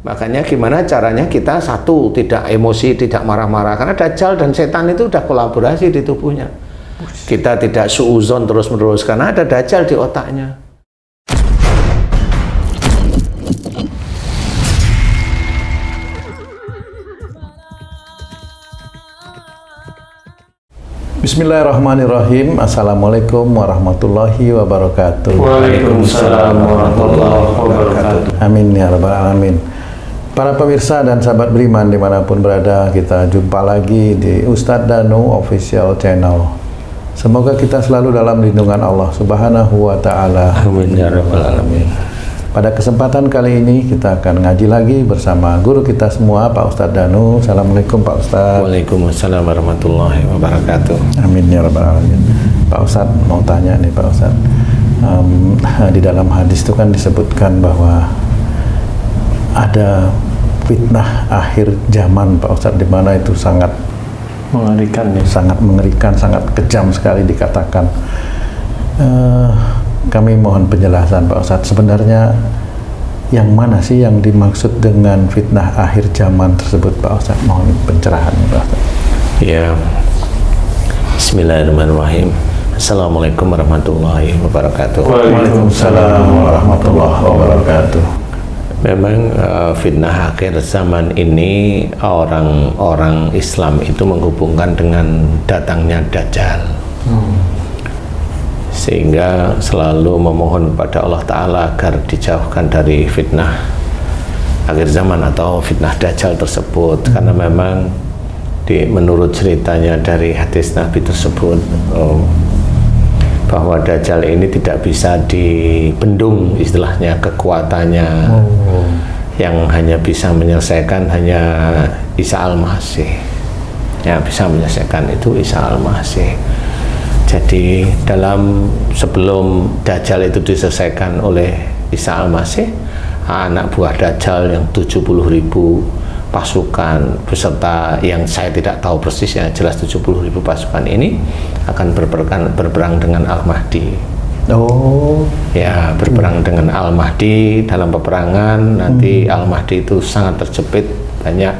Makanya gimana caranya kita satu, tidak emosi, tidak marah-marah. Karena Dajjal dan setan itu udah kolaborasi di tubuhnya. Kita tidak suuzon terus-menerus karena ada Dajjal di otaknya. Bismillahirrahmanirrahim. Assalamualaikum warahmatullahi wabarakatuh. Waalaikumsalam warahmatullahi wabarakatuh. Amin ya rabbal alamin. Para pemirsa dan sahabat beriman dimanapun berada, kita jumpa lagi di Ustadz Danu Official Channel. Semoga kita selalu dalam lindungan Allah Subhanahu wa Ta'ala. Amin ya rabbal alamin. Pada kesempatan kali ini kita akan ngaji lagi bersama guru kita semua, Pak Ustadz Danu. Assalamualaikum Pak Ustadz. Waalaikumsalam warahmatullahi wabarakatuh. Amin ya rabbal alamin. Pak Ustadz mau tanya nih Pak Ustadz, di dalam hadis itu kan disebutkan bahwa ada fitnah akhir zaman Pak Ustadz, di mana itu sangat Mengerikan ya. sangat mengerikan, sangat kejam sekali dikatakan. Kami mohon penjelasan Pak Ustadz, sebenarnya yang mana sih yang dimaksud dengan fitnah akhir zaman tersebut Pak Ustadz? Mohon pencerahan Pak Ustadz. Ya, Bismillahirrahmanirrahim. Assalamualaikum warahmatullahi wabarakatuh. Waalaikumsalam warahmatullahi wabarakatuh. Memang fitnah akhir zaman ini orang-orang Islam itu menghubungkan dengan datangnya Dajjal. Sehingga selalu memohon pada Allah Ta'ala agar dijauhkan dari fitnah akhir zaman atau fitnah Dajjal tersebut. Karena memang menurut ceritanya dari hadis Nabi tersebut, bahwa Dajjal ini tidak bisa dibendung, istilahnya kekuatannya. Yang hanya bisa menyelesaikan hanya Isa Al-Masih. Yang bisa menyelesaikan itu Isa Al-Masih. Jadi sebelum Dajjal itu diselesaikan oleh Isa Al-Masih, anak buah Dajjal yang 70.000 pasukan beserta yang saya tidak tahu persis, yang jelas 70.000 pasukan ini akan berperang dengan Al-Mahdi. Ya, berperang dengan Al-Mahdi. Dalam peperangan nanti Al-Mahdi itu sangat terjepit, banyak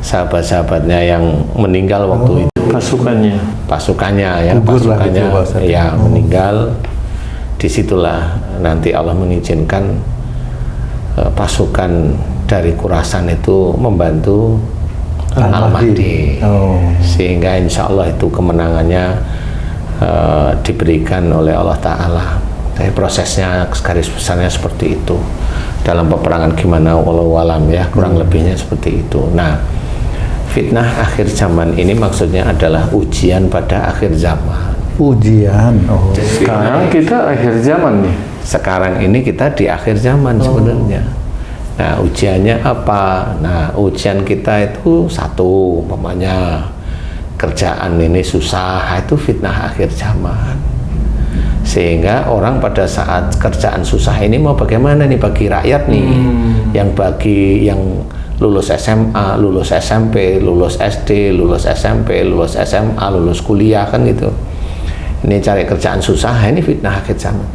sahabat-sahabatnya yang meninggal waktu itu. Pasukannya ya, pasukannya ya meninggal. Disitulah nanti Allah mengizinkan pasukan dari Khurasan itu membantu Al-Mahdi. Sehingga insya Allah itu kemenangannya diberikan oleh Allah Ta'ala. Tapi prosesnya, garis besarnya seperti itu. Dalam peperangan gimana wallahu alam ya, kurang lebihnya seperti itu. Nah, fitnah akhir zaman ini maksudnya adalah ujian pada akhir zaman. Ujian. Sekarang kita akhir zaman nih. Sekarang ini kita di akhir zaman sebenarnya. Nah, ujiannya apa? Nah, ujian kita itu satu, umpamanya kerjaan ini susah, itu fitnah akhir zaman. Sehingga orang pada saat kerjaan susah ini mau bagaimana nih bagi rakyat nih, yang lulus SMA, lulus SMP, lulus SD, lulus SMP, lulus SMA, lulus kuliah kan gitu. Ini cari kerjaan susah, ini fitnah akhir zaman.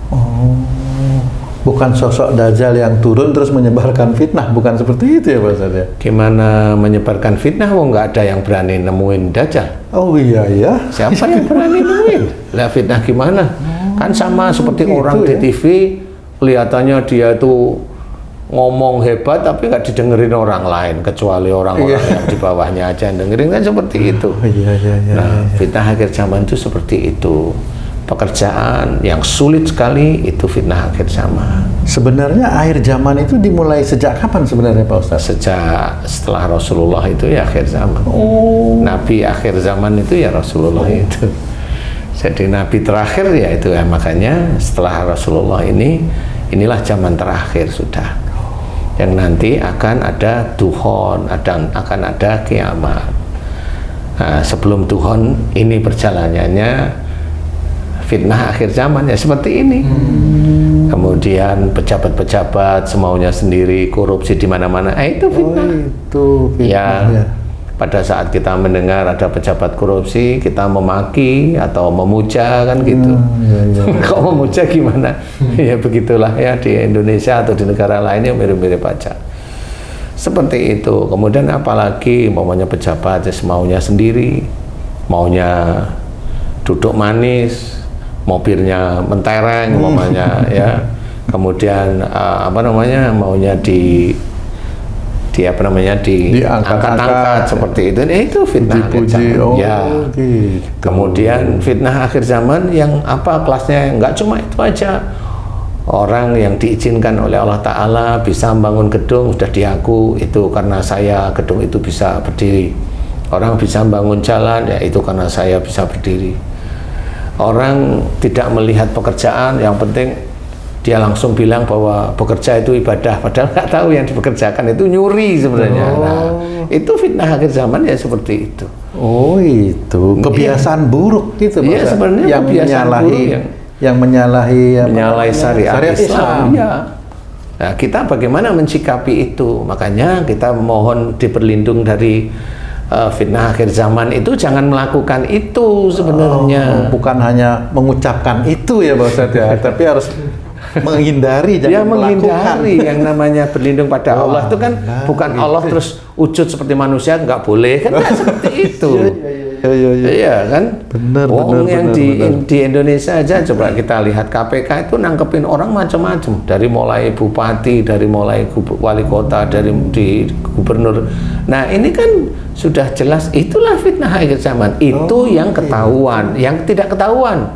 Bukan sosok Dajjal yang turun terus menyebarkan fitnah, bukan seperti itu ya Pak Ustadz ya? Gimana menyebarkan fitnah? Nggak ada yang berani nemuin Dajjal. Oh iya ya. Siapa yang berani nemuin? Lah fitnah gimana? Kan sama seperti orang di TV, kelihatannya dia itu ngomong hebat tapi nggak didengerin orang lain, kecuali orang-orang yang di bawahnya aja yang dengerin, kan seperti itu. Nah, fitnah akhir zaman itu seperti itu. Pekerjaan yang sulit sekali itu fitnah akhir zaman. Sebenarnya akhir zaman itu dimulai sejak kapan sebenarnya Pak Ustadz? Sejak setelah Rasulullah itu ya akhir zaman. Nabi akhir zaman itu ya Rasulullah itu. Jadi Nabi terakhir ya itu ya, makanya setelah Rasulullah inilah zaman terakhir sudah. Yang nanti akan ada duhon, akan ada kiamat. Nah, sebelum duhon ini perjalanannya fitnah akhir zaman ya seperti ini. Kemudian pejabat-pejabat semaunya sendiri, korupsi di mana-mana, itu fitnah. Itu fitnah ya. Pada saat kita mendengar ada pejabat korupsi, kita memaki atau memuja kan gitu. Kok memuja gimana? Ya begitulah ya di Indonesia atau di negara lainnya mirip-mirip aja. Seperti itu. Kemudian apalagi umpamanya pejabat maunya sendiri, maunya duduk manis, mobilnya mentereng umpamanya ya. Kemudian maunya diangkat-angkat seperti itu. Itu fitnah akhir zaman. Ya. Gitu. Kemudian fitnah akhir zaman yang kelasnya nggak cuma itu aja. Orang yang diizinkan oleh Allah Ta'ala bisa membangun gedung sudah diaku itu karena saya gedung itu bisa berdiri. Orang bisa membangun jalan ya itu karena saya bisa berdiri. Orang tidak melihat pekerjaan, yang penting dia langsung bilang bahwa bekerja itu ibadah, padahal nggak tahu yang dipekerjakan itu nyuri sebenarnya. Nah, itu fitnah akhir zaman ya seperti itu. Oh, itu kebiasaan buruk gitu, Iya, sebenarnya yang menyalahi syariat Islam. Ya. Nah, kita bagaimana mensikapi itu? Makanya kita mohon diperlindung dari fitnah akhir zaman itu, jangan melakukan itu sebenarnya. Bukan hanya mengucapkan itu ya Pak Ustadz ya, tapi harus menghindari, jangan menghindari yang namanya berlindung pada Allah itu kan bukan gitu. Allah terus wujud seperti manusia, nggak boleh kan, seperti itu. Iya kan, benar. Yang di Indonesia aja coba kita lihat, KPK itu nangkepin orang macam-macam, dari mulai bupati, dari mulai wali kota, dari di gubernur. Nah ini kan sudah jelas itulah fitnah akhir zaman. Itu yang ketahuan, yang tidak ketahuan.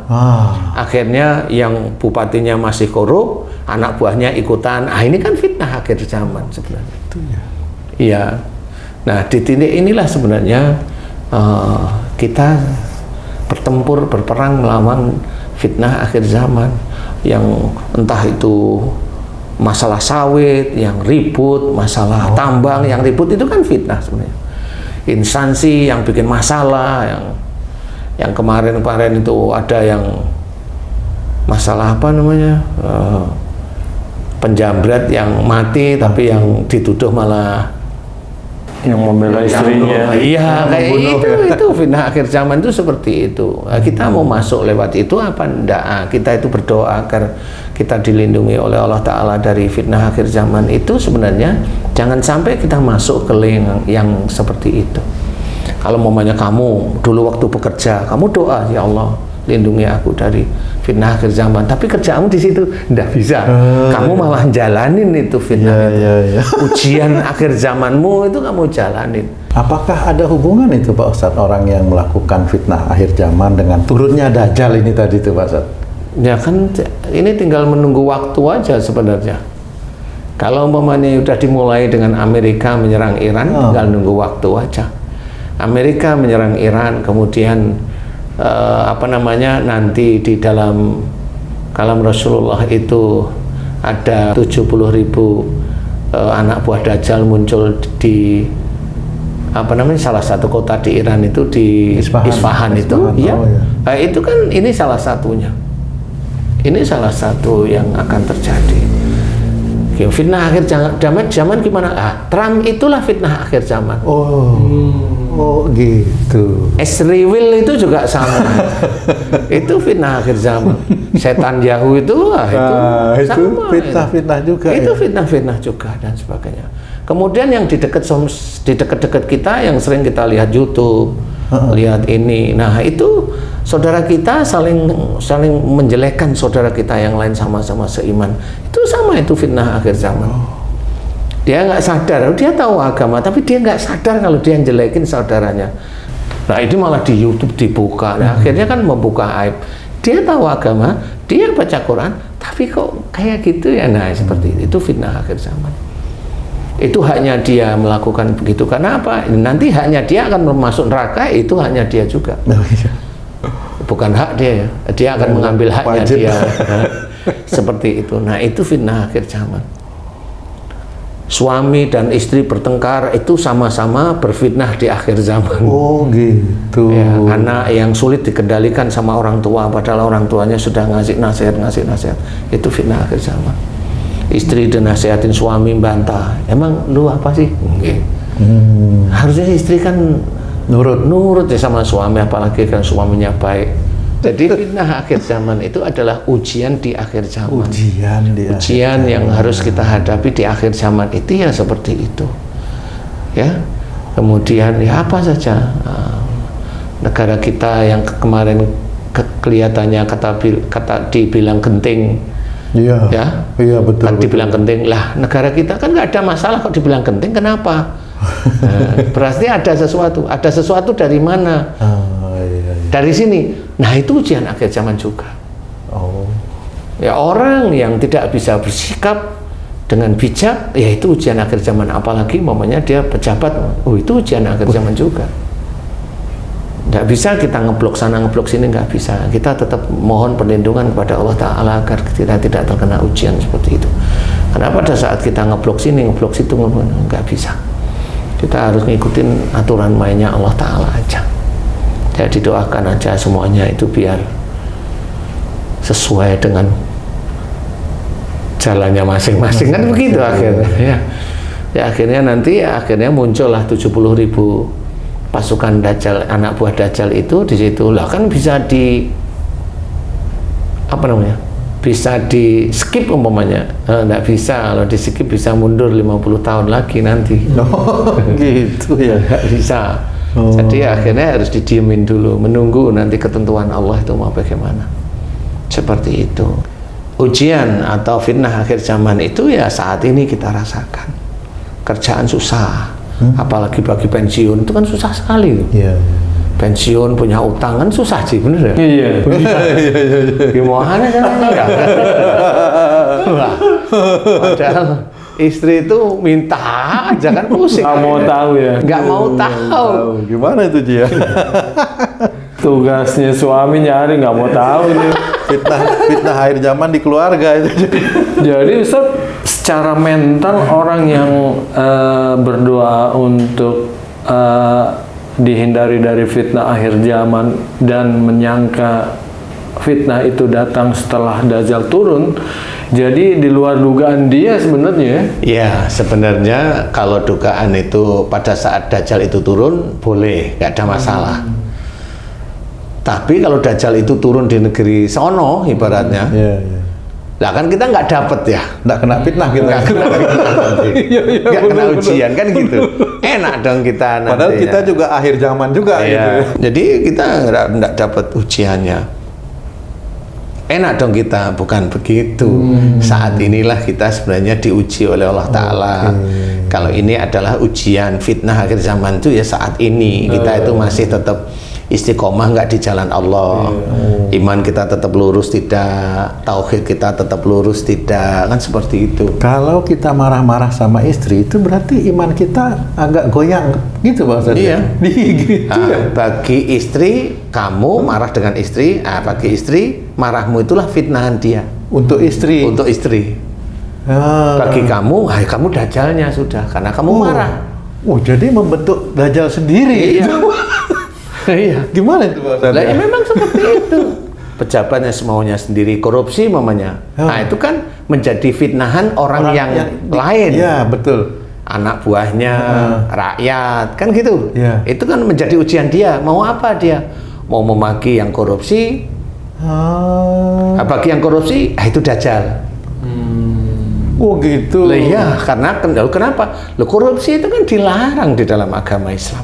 Akhirnya yang bupatinya masih korup, anak buahnya ikutan. Ini kan fitnah akhir zaman sebenarnya. Itu ya. Iya. Nah di titik inilah sebenarnya kita berperang melawan fitnah akhir zaman, yang entah itu masalah sawit yang ribut, masalah tambang yang ribut, itu kan fitnah sebenarnya. Instansi yang bikin masalah, yang kemarin itu ada yang masalah penjambret yang mati, tapi yang dituduh malah yang membela istrinya. Iya, kayak itu fitnah akhir zaman itu seperti itu. Kita mau masuk lewat itu apa enggak? Kita itu berdoa agar kita dilindungi oleh Allah Ta'ala dari fitnah akhir zaman itu. Sebenarnya jangan sampai kita masuk ke link yang seperti itu. Kalau mamanya kamu dulu waktu bekerja, kamu doa, ya Allah lindungi aku dari fitnah akhir zaman, tapi kerjamu di situ enggak bisa. Kamu malah jalanin itu fitnah ujian akhir zamanmu itu kamu jalanin. Apakah ada hubungan itu Pak Ustadz, orang yang melakukan fitnah akhir zaman dengan turunnya Dajjal ini tadi tuh Pak Ustadz? Ya kan ini tinggal menunggu waktu aja sebenarnya. Kalau umpamanya udah dimulai dengan Amerika menyerang Iran, tinggal nunggu waktu aja. Amerika menyerang Iran, kemudian nanti di dalam kalam Rasulullah itu ada 70.000 anak buah Dajjal muncul di salah satu kota di Iran itu, di Isfahan itu. Ya. Itu kan ini salah satunya. Ini salah satu yang akan terjadi. Fitnah akhir zaman gimana? Trump itulah fitnah akhir zaman. Oh gitu. Esriwil itu juga sama. Itu fitnah akhir zaman. Setan Yahoo itu sama. Fitnah juga. Itu fitnah juga dan sebagainya. Kemudian yang di dekat kita yang sering kita lihat YouTube, lihat ini. Nah, itu saudara kita saling menjelekkan saudara kita yang lain sama-sama seiman. Itu sama, itu fitnah akhir zaman. Dia nggak sadar, dia tahu agama, tapi dia nggak sadar kalau dia jelekin saudaranya. Nah, ini malah di YouTube dibuka. Nah, akhirnya kan membuka aib. Dia tahu agama, dia baca Quran, tapi kok kayak gitu ya. Nah, seperti itu fitnah akhir zaman. Itu haknya dia melakukan begitu. Karena apa? Nanti haknya dia akan masuk neraka, itu haknya dia juga. Bukan hak dia, dia akan mengambil haknya dia. Seperti itu. Nah, itu fitnah akhir zaman. Suami dan istri bertengkar, itu sama-sama berfitnah di akhir zaman. Oh gitu. Ya, anak yang sulit dikendalikan sama orang tua, padahal orang tuanya sudah ngasih nasihat. Itu fitnah akhir zaman. Istri dinasihatin suami bantah. Emang lu apa sih? Harusnya istri kan nurut ya sama suami, apalagi kan suaminya baik. Jadi fitnah akhir zaman itu adalah ujian di akhir zaman. Ujian yang harus kita hadapi di akhir zaman itu ya seperti itu. ya. Kemudian ya apa saja negara kita yang kemarin kelihatannya kata dibilang genting, Iya. ya, Iya betul. kan dibilang genting lah. Negara kita kan nggak ada masalah kok dibilang genting, kenapa? Berarti ada sesuatu dari mana? Iya. Dari sini. Nah itu ujian akhir zaman juga. Oh. Ya orang yang tidak bisa bersikap dengan bijak, ya itu ujian akhir zaman. Apalagi momennya dia pejabat, oh itu ujian akhir zaman juga. Nggak bisa kita ngeblok sana ngeblok sini, nggak bisa. Kita tetap mohon perlindungan kepada Allah Ta'ala agar kita tidak terkena ujian seperti itu. Karena pada saat kita ngeblok sini ngeblok situ, nggak bisa. Kita harus ngikutin aturan mainnya Allah Ta'ala aja. Jadi doakan aja semuanya itu biar sesuai dengan jalannya masing-masing, kan begitu akhirnya ya. Ya akhirnya muncullah 70.000 pasukan Dajjal, anak buah Dajjal itu di situ lah, kan bisa bisa di skip umpamanya. Nggak bisa, kalau di skip bisa mundur 50 tahun lagi nanti. Oh, gitu ya. Nggak bisa. Jadi akhirnya harus didiemin dulu, menunggu nanti ketentuan Allah itu mau bagaimana. Seperti itu. Ujian atau fitnah akhir zaman itu ya saat ini kita rasakan. Kerjaan susah, apalagi bagi pensiun itu kan susah sekali. Iya. Pensiun punya utang kan susah sih, bener ya? Iya. Gimana caranya ya? Padahal istri itu minta aja kan pusing. Nggak mau tahu ya. Nggak mau tahu. Gimana itu Ji ya? Tugasnya suami nyari, nggak mau tahu ini. Fitnah akhir zaman di keluarga itu. Jadi Ustaz, secara mental orang yang berdoa untuk dihindari dari fitnah akhir zaman dan menyangka fitnah itu datang setelah Dajjal turun, jadi di luar dugaan dia sebenarnya. Ya, sebenarnya kalau dugaan itu pada saat Dajjal itu turun boleh, nggak ada masalah. Tapi kalau Dajjal itu turun di negeri sono ibaratnya, lah kan kita nggak dapet ya, Nggak kena fitnah gitu. nggak kena fitnah nanti, nggak kena ujian kan gitu. Enak dong kita nanti. Padahal kita juga akhir zaman juga gitu. Ya. Jadi kita nggak dapat ujiannya. Enak dong kita, bukan begitu. Saat inilah kita sebenarnya diuji oleh Allah Ta'ala. Kalau ini adalah ujian fitnah akhir zaman itu ya saat ini. Kita itu masih tetap istiqomah nggak di jalan Allah. Iman kita tetap lurus tidak, tauhid kita tetap lurus tidak, kan seperti itu. Kalau kita marah-marah sama istri itu berarti iman kita agak goyang gitu Pak Ustadz. Iya. Gitu ya. Bagi istri, kamu marah dengan istri, bagi istri, marahmu itulah fitnahan dia. Untuk istri. Untuk istri. Bagi kamu, kamu dajjalnya sudah, karena kamu marah. Oh, jadi membentuk Dajjal sendiri. Iya. Iya. Gimana itu Pak Ustadz? Lah, ya memang seperti itu. Pejabatnya semaunya sendiri, korupsi mamanya. Nah, itu kan menjadi fitnahan orang yang lain. Iya, betul. Anak buahnya, rakyat, kan gitu. Iya. Itu kan menjadi ujian dia. Mau apa dia? Mau memaki yang korupsi? Bagi yang korupsi, itu Dajjal. Oh gitu. Lah iya, karena kenapa? Loh, korupsi itu kan dilarang di dalam agama Islam.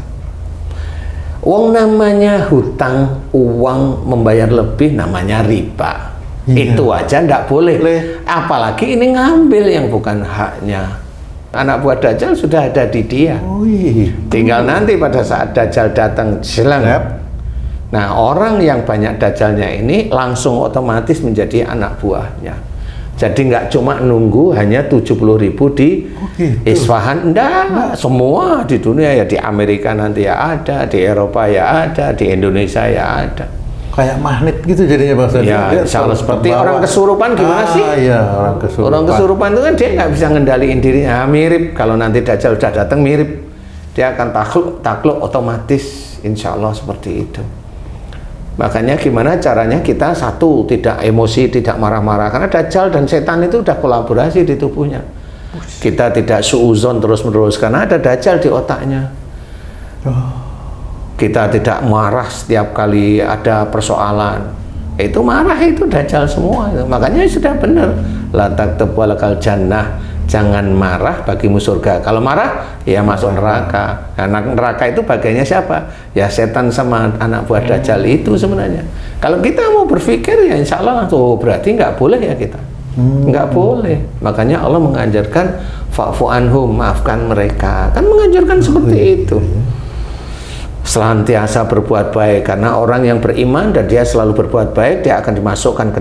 Uang namanya hutang, uang membayar lebih namanya riba. Iya. Itu aja ndak boleh. Apalagi ini ngambil yang bukan haknya. Anak buah Dajjal sudah ada di dia. Oh iya. Tinggal nanti pada saat Dajjal datang silang. Nah, orang yang banyak Dajjalnya ini langsung otomatis menjadi anak buahnya. Jadi nggak cuma nunggu hanya 70.000 di Isfahan, enggak, semua di dunia ya, di Amerika nanti ya ada, di Eropa ya ada, di Indonesia ya ada. Kayak magnet gitu jadinya Pak Ustadz. Ya, insya Allah seperti orang kesurupan gimana sih? Iya, orang kesurupan. Orang kesurupan itu kan dia nggak bisa ngendaliin dirinya. Mirip kalau nanti Dajjal sudah datang mirip, dia akan takluk otomatis, insya Allah seperti itu. Makanya gimana caranya kita satu, tidak emosi, tidak marah-marah, karena Dajjal dan setan itu udah kolaborasi di tubuhnya. Kita tidak suuzon terus-menerus karena ada Dajjal di otaknya. Kita tidak marah setiap kali ada persoalan. Itu marah itu Dajjal semua. Makanya sudah benar. La taktub walakal jannah, jangan marah bagimu surga. Kalau marah, ya masuk neraka. Nah, neraka itu bagiannya siapa? Ya setan sama anak buah Dajjal itu sebenarnya. Kalau kita mau berpikir, ya insya Allah, berarti nggak boleh ya kita. Nggak boleh. Makanya Allah mengajarkan fa'fu anhum, maafkan mereka. Kan mengajarkan seperti itu. Selantiasa berbuat baik, karena orang yang beriman dan dia selalu berbuat baik, dia akan dimasukkan ke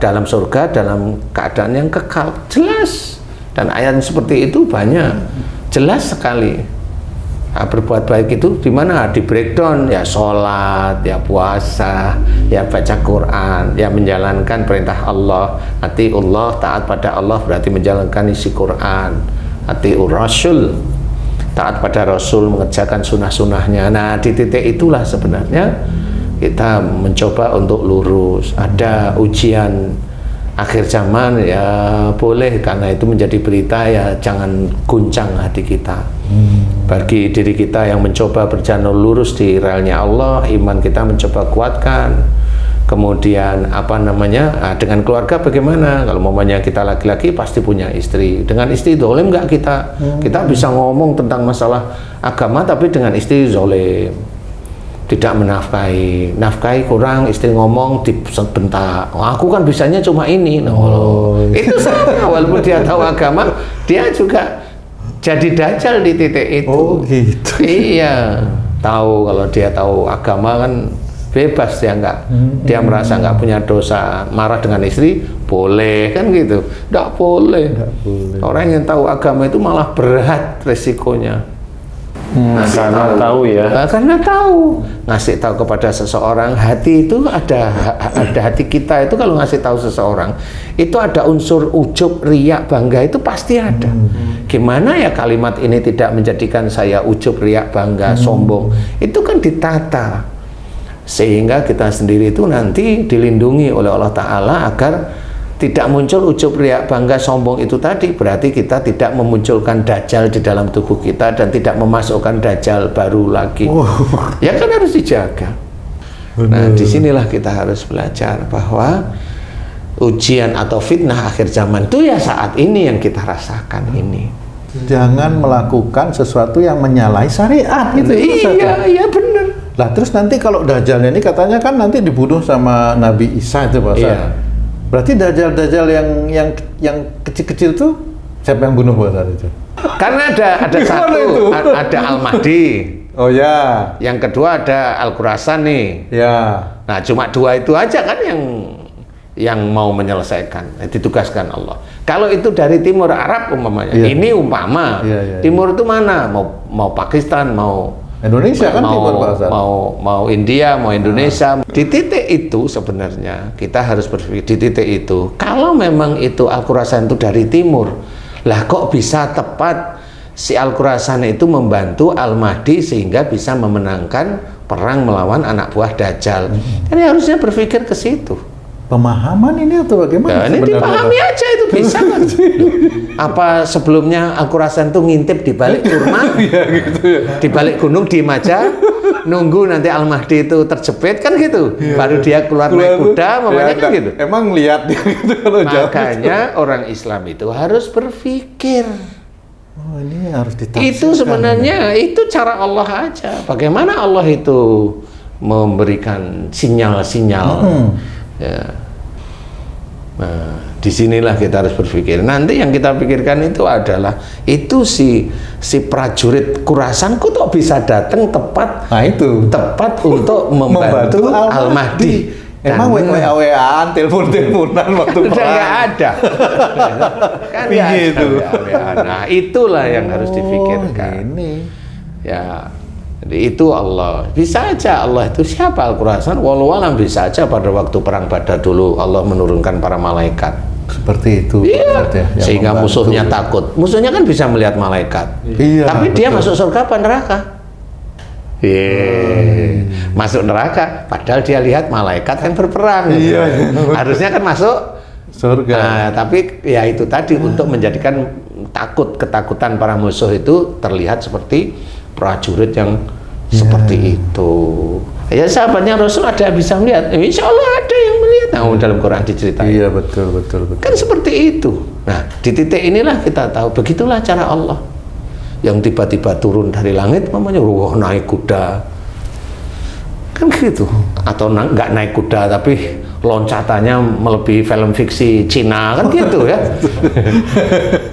dalam surga dalam keadaan yang kekal. Jelas. Dan ayat seperti itu banyak, jelas sekali. Nah, berbuat baik itu di mana? Di breakdown, ya sholat, ya puasa, ya baca Quran, ya menjalankan perintah Allah. Atiullah, taat pada Allah berarti menjalankan isi Quran. Atiur Rasul, taat pada Rasul, mengerjakan sunnah-sunnahnya. Nah, di titik itulah sebenarnya kita mencoba untuk lurus. Ada ujian akhir zaman, ya boleh, karena itu menjadi berita, ya jangan guncang hati kita. Bagi diri kita yang mencoba berjalan lurus di relnya Allah, iman kita mencoba kuatkan. Kemudian dengan keluarga bagaimana? Kalau mamanya kita laki-laki pasti punya istri. Dengan istri zalim nggak kita? Kita bisa ngomong tentang masalah agama tapi dengan istri zalim. Tidak menafkahi, nafkahi kurang, istri ngomong dibentak. Oh, aku kan bisanya cuma ini. Itu sama, walaupun dia tahu agama, dia juga jadi dajjal di titik itu. Oh gitu. Iya, tahu kalau dia tahu agama kan bebas, dia merasa nggak punya dosa, marah dengan istri boleh kan gitu. Nggak boleh. Orang yang tahu agama itu malah berat resikonya. Karena tahu ya. Karena tahu, ngasih tahu kepada seseorang, hati itu ada hati kita itu kalau ngasih tahu seseorang itu ada unsur ujub, riak, bangga itu pasti ada. Gimana ya kalimat ini tidak menjadikan saya ujub, riak, bangga, sombong? Itu kan ditata sehingga kita sendiri itu nanti dilindungi oleh Allah Ta'ala agar tidak muncul ujub, riak, bangga, sombong itu tadi. Berarti kita tidak memunculkan dajjal di dalam tubuh kita dan tidak memasukkan dajjal baru lagi. Ya kan harus dijaga. Nah, disinilah kita harus belajar bahwa ujian atau fitnah akhir zaman itu ya saat ini yang kita rasakan ini. Jangan melakukan sesuatu yang menyalahi syariat. Iya benar. Lah terus nanti kalau dajjalnya ini katanya kan nanti dibunuh sama Nabi Isa itu Pak Ustaz. Iya. Berarti dajjal yang kecil-kecil tuh siapa yang bunuh Pak Ustaz itu? Karena ada satu, ada Al-Mahdi. Oh ya. Yang kedua ada Al-Qurasan nih. Ya. Nah, cuma dua itu aja kan yang mau menyelesaikan, ditugaskan Allah. Kalau itu dari timur Arab umpamanya, ini umpama. Timur itu mana? Mau Pakistan, mau Indonesia kan timur Pak Ustaz. Mau India, mau Indonesia. Di titik itu sebenarnya kita harus berpikir di titik itu. Kalau memang itu Al-Qurasan itu dari timur, lah kok bisa tepat si Al-Qurasan itu membantu Al-Mahdi sehingga bisa memenangkan perang melawan anak buah Dajjal. Jadi harusnya berpikir ke situ. Pemahaman ini atau bagaimana? Ini dipahami aja itu bisa kan? Apa sebelumnya Al-Qurasan tuh ngintip di balik kurma, di balik gunung diem aja, nunggu nanti Al-Mahdi itu terjepit kan gitu, baru dia keluar naik kuda, mamanya kan gitu. Emang lihat gitu kalau makanya orang Islam itu harus berpikir. Oh, ini harus ditafsirkan. Itu sebenarnya itu cara Allah aja. Bagaimana Allah itu memberikan sinyal-sinyal. Ya. Nah, disinilah kita harus berpikir. Nanti yang kita pikirkan itu adalah itu si prajurit Khurasan kok bisa datang tepat. Nah itu tepat untuk membantu Al-Mahdi. Emang WA-WAan, telepon-teleponan waktu perang nggak ada. Kan gitu. Nah, itulah yang harus dipikirkan. Ya. Jadi itu Allah, bisa aja Allah itu siapa Al-Qurasan, walau alam bisa aja pada waktu perang Badar dulu Allah menurunkan para malaikat. Seperti itu. Iya. Sehingga musuhnya takut. Musuhnya kan bisa melihat malaikat. Iya. Tapi dia masuk surga apa neraka? Masuk neraka, padahal dia lihat malaikat yang berperang. Iya. Harusnya kan masuk surga. Nah, tapi ya itu tadi untuk menjadikan ketakutan para musuh itu terlihat seperti prajurit yang seperti itu. Ya sahabatnya Rasul ada yang bisa melihat. Insya Allah ada yang melihat. Nah, dalam Quran diceritain. Iya betul. Kan seperti itu. Nah, di titik inilah kita tahu begitulah cara Allah yang tiba-tiba turun dari langit, namanya wah naik kuda, kan gitu, atau nggak naik kuda tapi loncatannya melebihi film fiksi Cina, kan gitu ya.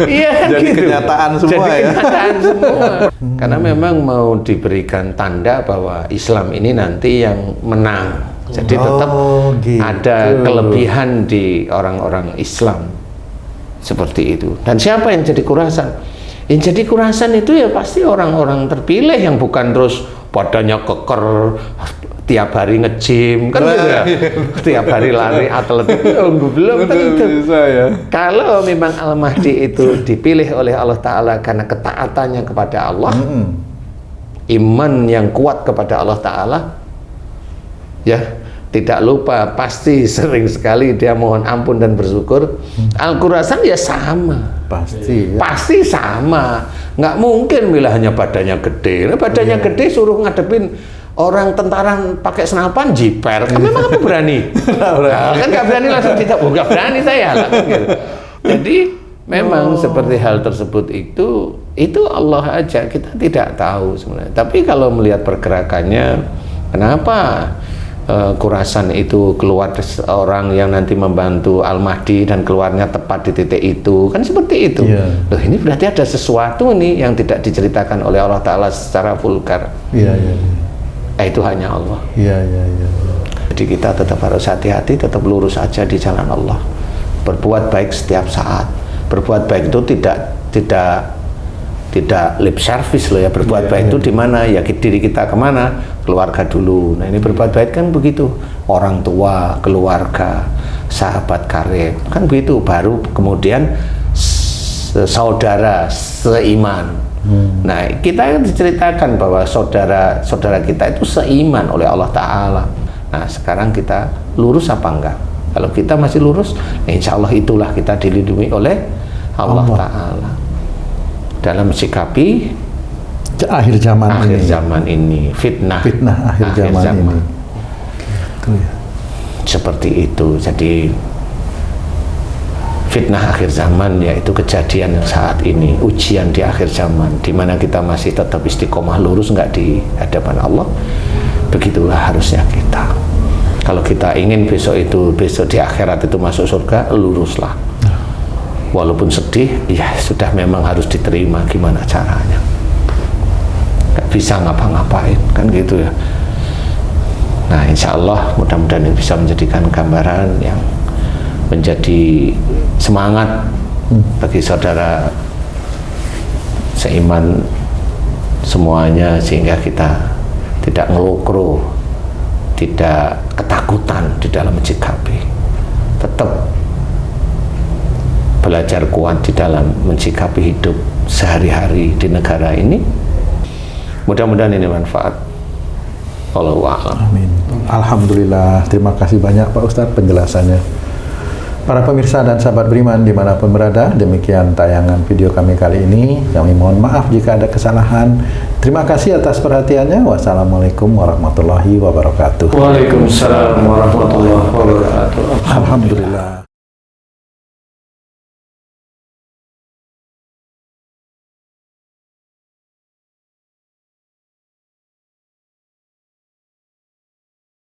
Iya kan jadi gitu. Kenyataan semua jadi ya. kenyataan semua. Karena memang mau diberikan tanda bahwa Islam ini nanti yang menang. Jadi tetap gitu. ada kelebihan di orang-orang Islam seperti itu. Dan siapa yang jadi kurasan? Yang jadi kurasan itu ya pasti orang-orang terpilih yang bukan terus badannya keker, tiap hari nge-gym, kan gitu ya. Tiap hari lari atletik, belum tentu. Kalau memang Al-Mahdi itu dipilih oleh Allah Ta'ala karena ketaatannya kepada Allah, iman yang kuat kepada Allah Ta'ala, ya tidak lupa, pasti sering sekali dia mohon ampun dan bersyukur. Al-Khurasan ya sama, pasti sama, nggak mungkin milahnya badannya gede. Nah, badannya gede suruh ngadepin orang tentara pakai senapan jiper, kan memang apa berani? Nah, kan nggak berani langsung kita, nggak berani saya lah, kan gitu. Jadi memang seperti hal tersebut itu Allah aja, kita tidak tahu sebenarnya. Tapi kalau melihat pergerakannya, kenapa Khurasan itu keluar orang yang nanti membantu Al-Mahdi dan keluarnya tepat di titik itu, kan seperti itu. Loh, ini berarti ada sesuatu nih yang tidak diceritakan oleh Allah Ta'ala secara vulgar. Itu hanya Allah. Jadi kita tetap harus hati-hati, tetap lurus aja di jalan Allah. Berbuat baik setiap saat. Berbuat baik itu tidak lip service loh ya. Berbuat baik itu di mana? Ya diri kita kemana? Keluarga dulu. Nah, ini berbuat baik kan begitu. Orang tua, keluarga, sahabat karib, kan begitu. Baru kemudian saudara seiman. Nah, kita diceritakan bahwa saudara kita itu seiman oleh Allah Ta'ala. Nah, sekarang kita lurus apa enggak? Kalau kita masih lurus, insya Allah itulah kita dilindungi oleh Allah Ta'ala dalam sikapi akhir zaman ini, fitnah akhir zaman ini. Seperti itu. Jadi fitnah akhir zaman yaitu kejadian saat ini, ujian di akhir zaman, di mana kita masih tetap istiqomah lurus nggak di hadapan Allah. Begitulah harusnya kita. Kalau kita ingin besok di akhirat itu masuk surga, luruslah. Walaupun sedih, ya sudah memang harus diterima, gimana caranya. Nggak bisa ngapa-ngapain, kan gitu ya. Nah, insya Allah mudah-mudahan ini bisa menjadikan gambaran yang menjadi semangat bagi saudara seiman semuanya, sehingga kita tidak ngelukro, tidak ketakutan di dalam mencikapi, tetap belajar kuat di dalam mencikapi hidup sehari-hari di negara ini. Mudah-mudahan ini manfaat. Wallahu a'lam. Amin. Alhamdulillah, terima kasih banyak Pak Ustadz penjelasannya. Para pemirsa dan sahabat beriman dimanapun berada, demikian tayangan video kami kali ini. Kami mohon maaf jika ada kesalahan. Terima kasih atas perhatiannya. Wassalamualaikum warahmatullahi wabarakatuh. Waalaikumsalam warahmatullahi wabarakatuh. Alhamdulillah.